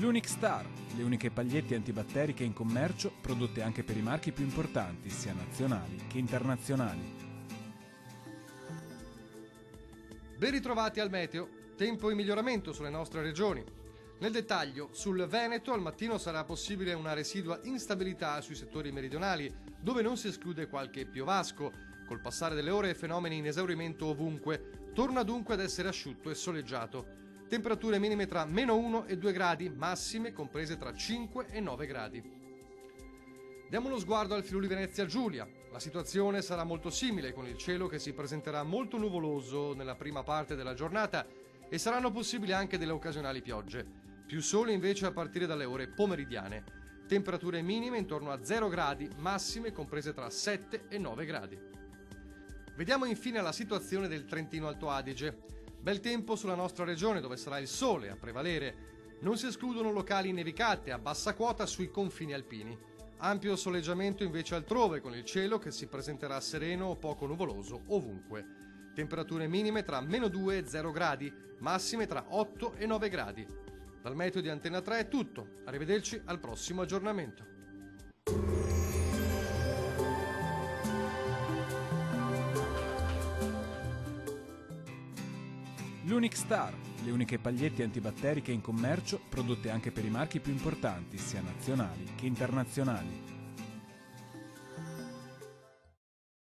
L'Unic Star, le uniche pagliette antibatteriche in commercio, prodotte anche per i marchi più importanti, sia nazionali che internazionali. Ben ritrovati al meteo, tempo in miglioramento sulle nostre regioni. Nel dettaglio, sul Veneto al mattino sarà possibile una residua instabilità sui settori meridionali, dove non si esclude qualche piovasco. Col passare delle ore fenomeni in esaurimento ovunque, torna dunque ad essere asciutto e soleggiato. Temperature minime tra -1 e 2 gradi, massime comprese tra 5 e 9 gradi. Diamo uno sguardo al Friuli Venezia Giulia. La situazione sarà molto simile, con il cielo che si presenterà molto nuvoloso nella prima parte della giornata e saranno possibili anche delle occasionali piogge. Più sole invece a partire dalle ore pomeridiane. Temperature minime intorno a 0 gradi, massime comprese tra 7 e 9 gradi. Vediamo infine la situazione del Trentino Alto Adige. Bel tempo sulla nostra regione, dove sarà il sole a prevalere. Non si escludono locali nevicate a bassa quota sui confini alpini. Ampio soleggiamento invece altrove, con il cielo che si presenterà sereno o poco nuvoloso ovunque. Temperature minime tra -2 e 0 gradi, massime tra 8 e 9 gradi. Dal meteo di Antenna 3 è tutto. Arrivederci al prossimo aggiornamento. L'Unic Star, le uniche pagliette antibatteriche in commercio, prodotte anche per i marchi più importanti, sia nazionali che internazionali.